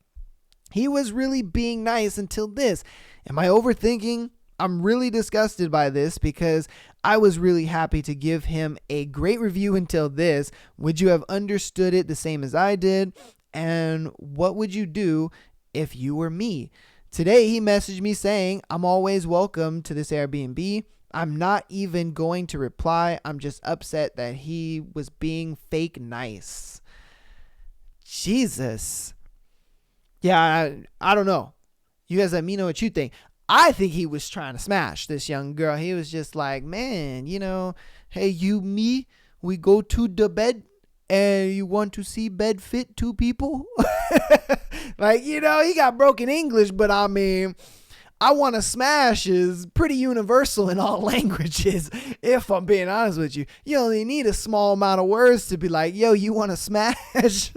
He was really being nice until this. Am I overthinking? I'm really disgusted by this because I was really happy to give him a great review until this. Would you have understood it the same as I did? And what would you do if you were me? Today, he messaged me saying, I'm always welcome to this Airbnb. I'm not even going to reply. I'm just upset that he was being fake nice. Jesus. Yeah, I don't know. You guys let me know what you think. I think he was trying to smash this young girl. He was just like, man, hey, you, me, we go to the bed. And you want to see bed fit two people? Like, he got broken English, but I mean, I want to smash is pretty universal in all languages. If I'm being honest with you, you only need a small amount of words to be like, yo, you want to smash?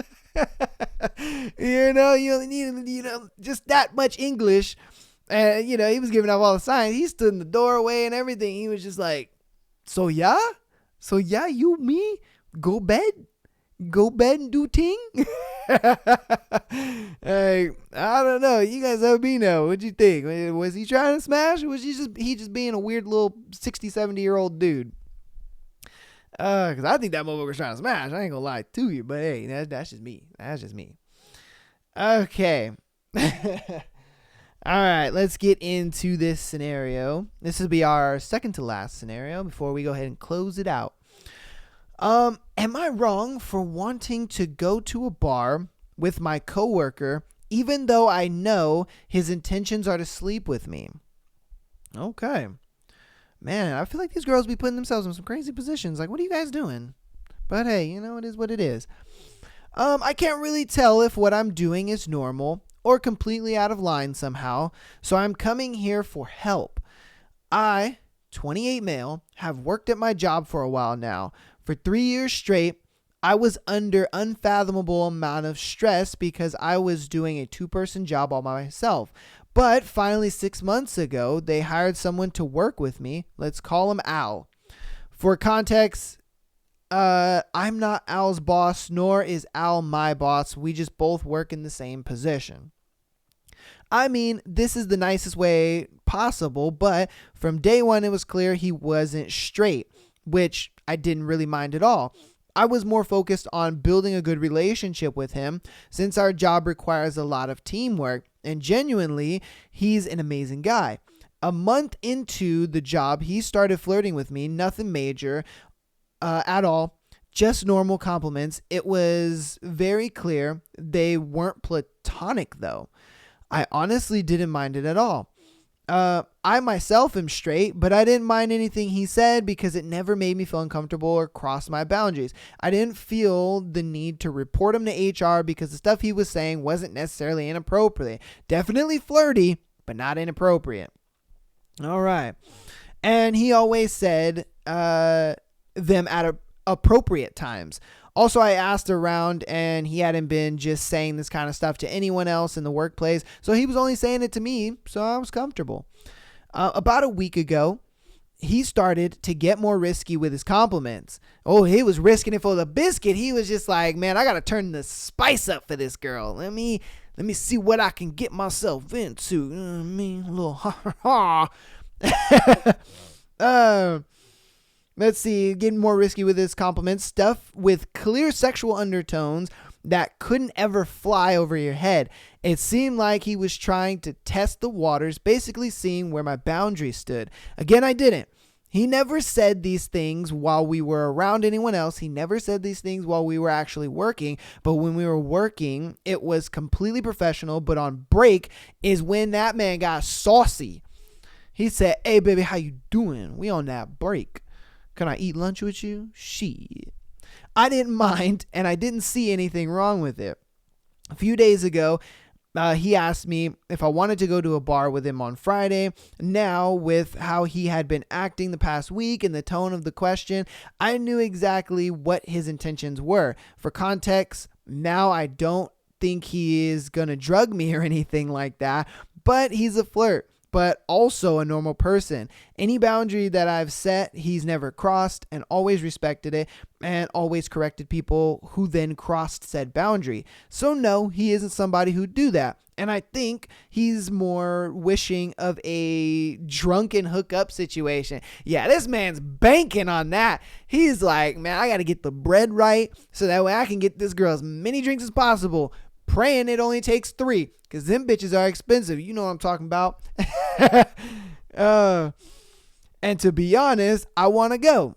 You only need, just that much English. And, he was giving up all the signs. He stood in the doorway and everything. He was just like, so yeah, you, me, go bed? Go bed and do ting? Hey, I don't know. You guys let me know. What'd you think? Was he trying to smash, or was he just being a weird little 60, 70-year-old dude? Because I think that motherfucker's trying to smash. I ain't gonna lie to you, but hey, that's just me. That's just me. Okay. All right, let's get into this scenario. This will be our second to last scenario before we go ahead and close it out. Am I wrong for wanting to go to a bar with my coworker even though I know his intentions are to sleep with me? Okay. Man, I feel like these girls be putting themselves in some crazy positions. Like, what are you guys doing? But hey, it is what it is. I can't really tell if what I'm doing is normal or completely out of line somehow, so I'm coming here for help. I, 28 male, have worked at my job for a while now. For 3 years straight, I was under unfathomable amount of stress because I was doing a 2-person job all by myself. But finally 6 months ago, they hired someone to work with me. Let's call him Al. For context, I'm not Al's boss, nor is Al my boss. We just both work in the same position. I mean, this is the nicest way possible, but from day one, it was clear he wasn't straight, which I didn't really mind at all. I was more focused on building a good relationship with him since our job requires a lot of teamwork, and genuinely, he's an amazing guy. A month into the job, he started flirting with me, nothing major at all, just normal compliments. It was very clear they weren't platonic though. I honestly didn't mind it at all. I myself am straight, but I didn't mind anything he said because it never made me feel uncomfortable or cross my boundaries. I didn't feel the need to report him to HR because the stuff he was saying wasn't necessarily inappropriate. Definitely flirty, but not inappropriate. All right. And he always said them at appropriate times. Also, I asked around and he hadn't been just saying this kind of stuff to anyone else in the workplace. So he was only saying it to me. So I was comfortable. About a week ago, he started to get more risky with his compliments. Oh, he was risking it for the biscuit. He was just like, man, I got to turn the spice up for this girl. Let me see what I can get myself into. You know what I mean? A little ha ha ha. Let's see, getting more risky with his compliments, stuff with clear sexual undertones that couldn't ever fly over your head. It seemed like he was trying to test the waters, basically seeing where my boundaries stood. Again, I didn't. He never said these things while we were around anyone else. He never said these things while we were actually working. But when we were working, it was completely professional. But on break is when that man got saucy. He said, "Hey, baby, how you doing? We on that break. Can I eat lunch with you?" Shit. I didn't mind, and I didn't see anything wrong with it. A few days ago, he asked me if I wanted to go to a bar with him on Friday. Now, with how he had been acting the past week and the tone of the question, I knew exactly what his intentions were. For context, now I don't think he is going to drug me or anything like that, but he's a flirt, but also a normal person. Any boundary that I've set, he's never crossed and always respected it and always corrected people who then crossed said boundary. So no, he isn't somebody who'd do that. And I think he's more wishing of a drunken hookup situation. Yeah, this man's banking on that. He's like, man, I got to get the bread right so that way I can get this girl as many drinks as possible. Praying it only takes 3 because them bitches are expensive. You know what I'm talking about. And to be honest, I want to go.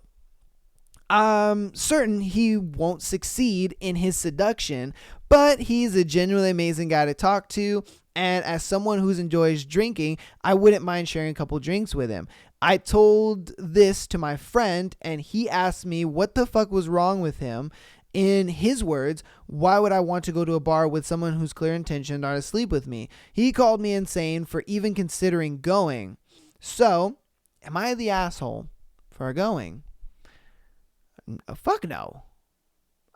I'm certain he won't succeed in his seduction, but he's a genuinely amazing guy to talk to. And as someone who enjoys drinking, I wouldn't mind sharing a couple drinks with him. I told this to my friend and he asked me what the fuck was wrong with him. In his words, why would I want to go to a bar with someone whose clear intention are to sleep with me? He called me insane for even considering going. So, am I the asshole for going? Fuck no.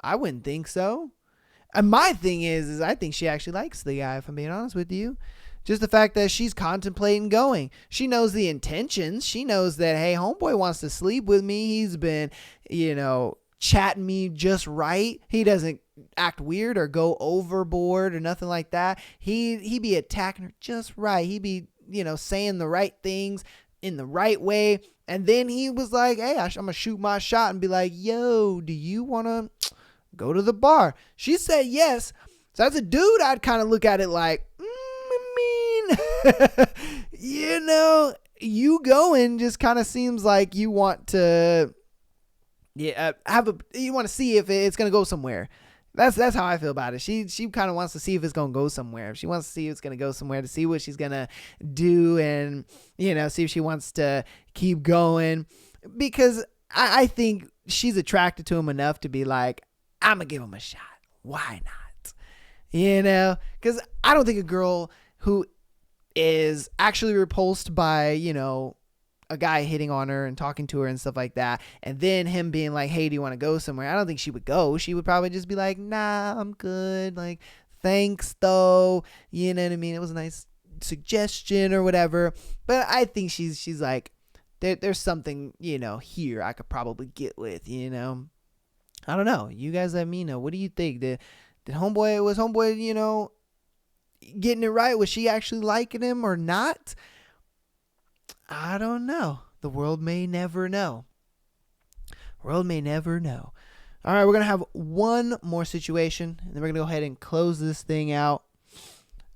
I wouldn't think so. And my thing is I think she actually likes the guy, if I'm being honest with you. Just the fact that she's contemplating going. She knows the intentions. She knows that, hey, homeboy wants to sleep with me. He's been, chatting me just right. He doesn't act weird or go overboard or nothing like that. He be attacking her just right. He be, saying the right things in the right way. And then he was like, hey, I'm going to shoot my shot and be like, yo, do you want to go to the bar? She said yes. So as a dude, I'd kind of look at it like, I mean, you going just kind of seems like you want to, you want to see if it's going to go somewhere. That's how I feel about it. She kind of wants to see if it's going to go somewhere. She wants to see if it's going to go somewhere, to see what she's going to do, and, see if she wants to keep going, because I think she's attracted to him enough to be like, I'm going to give him a shot. Why not? Because I don't think a girl who is actually repulsed by, a guy hitting on her and talking to her and stuff like that, and then him being like, hey, do you want to go somewhere? I don't think she would go. She would probably just be like, nah, I'm good. Like, thanks though. You know what I mean? It was a nice suggestion or whatever. But I think she's like, there's something, here I could probably get with, I don't know. You guys let me know. What do you think? Was homeboy, getting it right? Was she actually liking him or not? I don't know. The world may never know. All right, we're going to have one more situation, and then we're going to go ahead and close this thing out.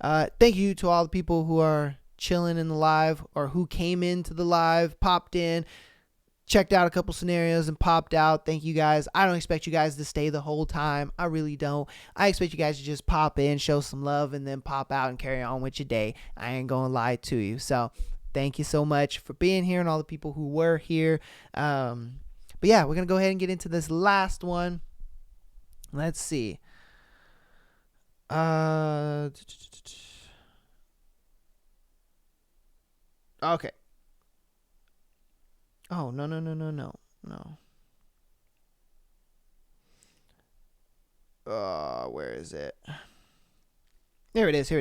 Thank you to all the people who are chilling in the live, or who came into the live, popped in, checked out a couple scenarios and popped out. Thank you guys. I don't expect you guys to stay the whole time. I really don't. I expect you guys to just pop in, show some love, and then pop out and carry on with your day. I ain't going to lie to you. So thank you so much for being here, and all the people who were here. But yeah, we're going to go ahead and get into this last one. Let's see. Okay. Oh, no. Where is it? Here it is.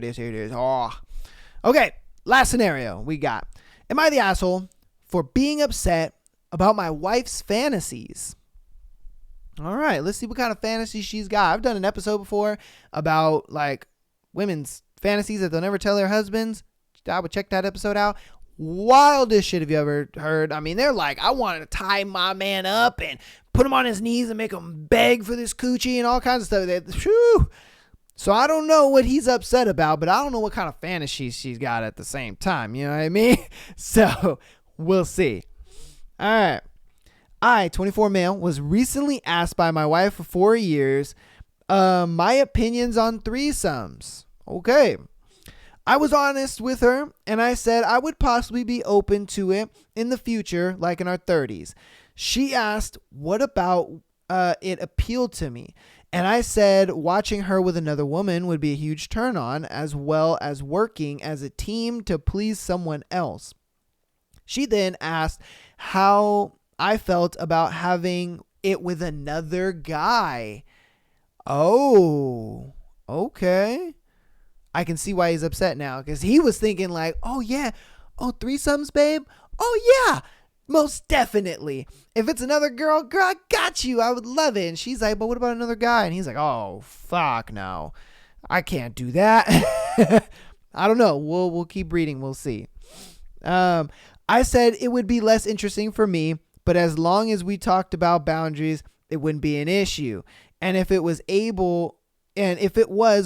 Oh. Okay, last scenario we got. Am I the asshole for being upset about my wife's fantasies? All right, let's see what kind of fantasies she's got. I've done an episode before about like women's fantasies that they'll never tell their husbands. I would check that episode out. Wildest shit have you ever heard? I mean, they're like, I wanted to tie my man up and put him on his knees and make him beg for this coochie and all kinds of stuff. So I don't know what he's upset about, but I don't know what kind of fantasies she's got at the same time. You know what I mean? So we'll see. All right. I, 24 male, was recently asked by my wife for 4 years my opinions on threesomes. Okay. I was honest with her, and I said I would possibly be open to it in the future, like in our 30s. She asked, what about it appealed to me? And I said watching her with another woman would be a huge turn on, as well as working as a team to please someone else. She then asked how I felt about having it with another guy. Oh, okay. I can see why he's upset now, because he was thinking like, oh yeah, oh threesomes, babe. Oh yeah, most definitely. If it's another girl, I got you. I would love it. And she's like, but what about another guy? And he's like, oh fuck no, I can't do that. I don't know. We'll keep reading. We'll see. I said it would be less interesting for me, but as long as we talked about boundaries, it wouldn't be an issue. And if it was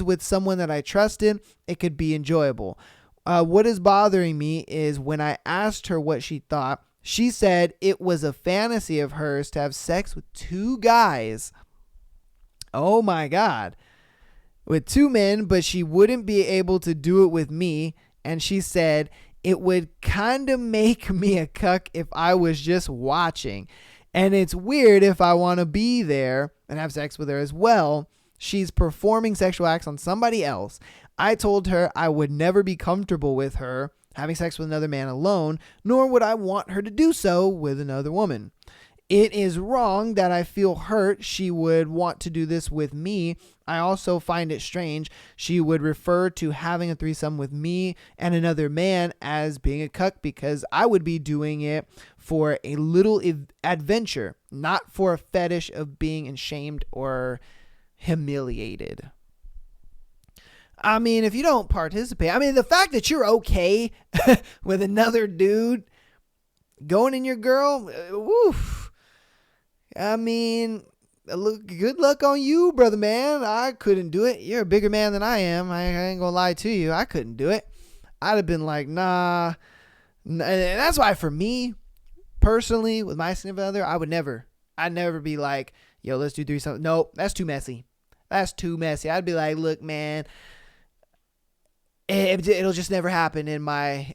with someone that I trusted, it could be enjoyable. What is bothering me is when I asked her what she thought, she said it was a fantasy of hers to have sex with 2 guys. Oh my God. With 2 men, but she wouldn't be able to do it with me. And she said it would kind of make me a cuck if I was just watching. And it's weird if I want to be there and have sex with her as well. She's performing sexual acts on somebody else. I told her I would never be comfortable with her having sex with another man alone, nor would I want her to do so with another woman. It is wrong that I feel hurt she would want to do this with me. I also find it strange she would refer to having a threesome with me and another man as being a cuck, because I would be doing it for a little adventure, not for a fetish of being ashamed or humiliated. I mean, if you don't participate, I mean, the fact that you're okay with another dude going in your girl, woof. I mean, good luck on you, brother man. I couldn't do it. You're a bigger man than I am. I ain't gonna lie to you. I couldn't do it. I'd have been like, nah. And that's why for me, personally, with my significant other, I'd never be like, yo, let's do threesome. Nope, that's too messy. I'd be like, look, man, it'll just never happen in my,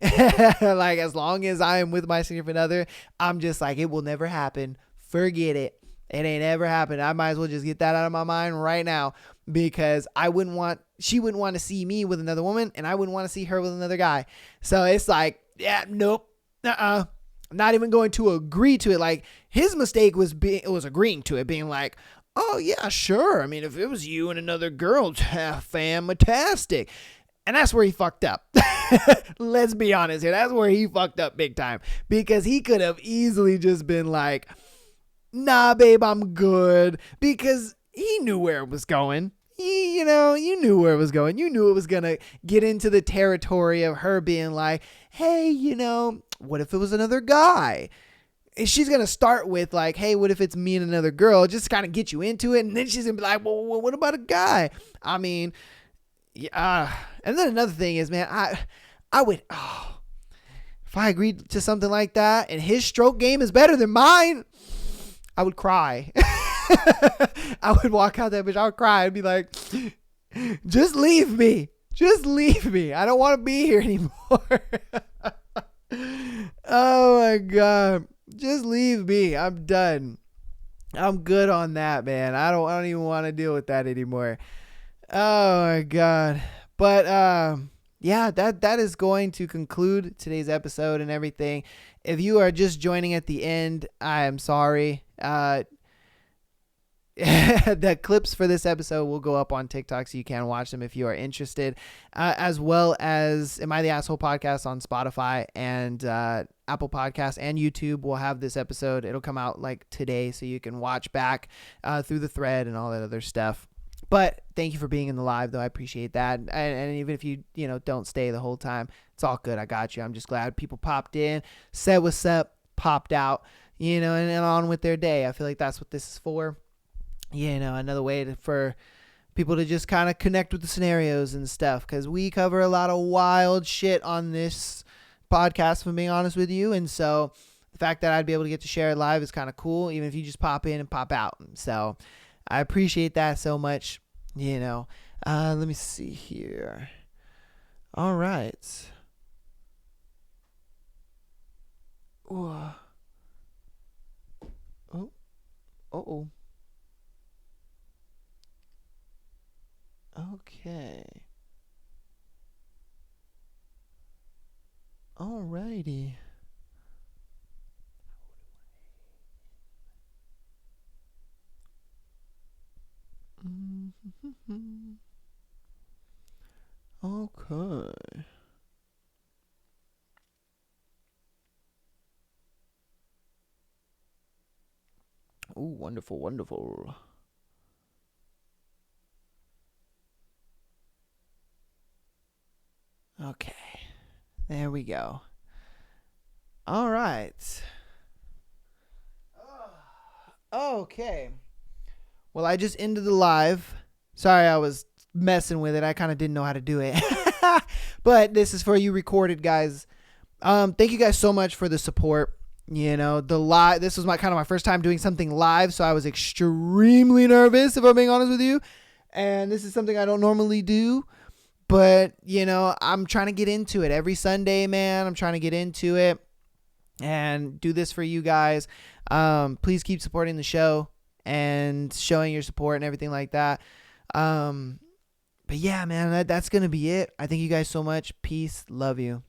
like, as long as I am with my significant other, I'm just like, it will never happen. Forget it. It ain't ever happened. I might as well just get that out of my mind right now, because she wouldn't want to see me with another woman, and I wouldn't want to see her with another guy. So it's like, yeah, nope. I'm not even going to agree to it. Like, his mistake was agreeing to it, being like, oh yeah, sure. I mean, if it was you and another girl, fantastic. And that's where he fucked up. Let's be honest here. That's where he fucked up big time, because he could have easily just been like, nah, babe, I'm good, because he knew where it was going. You knew where it was going. You knew it was going to get into the territory of her being like, hey, what if it was another guy? And she's going to start with like, hey, what if it's me and another girl? Just kind of get you into it. And then she's going to be like, well, what about a guy? I mean, yeah. And then another thing is, man, I would, if I agreed to something like that and his stroke game is better than mine, I would cry. I would walk out that bitch. I would cry. I'd be like, just leave me. Just leave me. I don't want to be here anymore. Oh my God. Just leave me. I'm done. I'm good on that, man. I don't even want to deal with that anymore. Oh my God. But yeah, that is going to conclude today's episode and everything. If you are just joining at the end, I am sorry. The clips for this episode will go up on TikTok, so you can watch them if you are interested, as well as Am I the Asshole podcast on Spotify and Apple Podcasts and YouTube will have this episode. It'll come out like today, so you can watch back through the thread and all that other stuff. But thank you for being in the live, though. I appreciate that. And even if you don't stay the whole time, it's all good. I got you. I'm just glad people popped in, said what's up, popped out, and on with their day. I feel like that's what this is for. Another way for people to just kind of connect with the scenarios and stuff, because we cover a lot of wild shit on this podcast, if I'm being honest with you. And so the fact that I'd be able to get to share it live is kind of cool, even if you just pop in and pop out. So I appreciate that so much. Let me see here. All right. Ooh. Oh. Okay. Alrighty. Okay. Oh, wonderful, wonderful. Okay. There we go. All right. Okay. Well, I just ended the live. Sorry, I was messing with it. I kind of didn't know how to do it. But this is for you recorded guys. Thank you guys so much for the support. The live, this was my first time doing something live, so I was extremely nervous, if I'm being honest with you. And this is something I don't normally do. But, I'm trying to get into it every Sunday, man. I'm trying to get into it and do this for you guys. Please keep supporting the show and showing your support and everything like that. But yeah, man, that's going to be it. I thank you guys so much. Peace. Love you.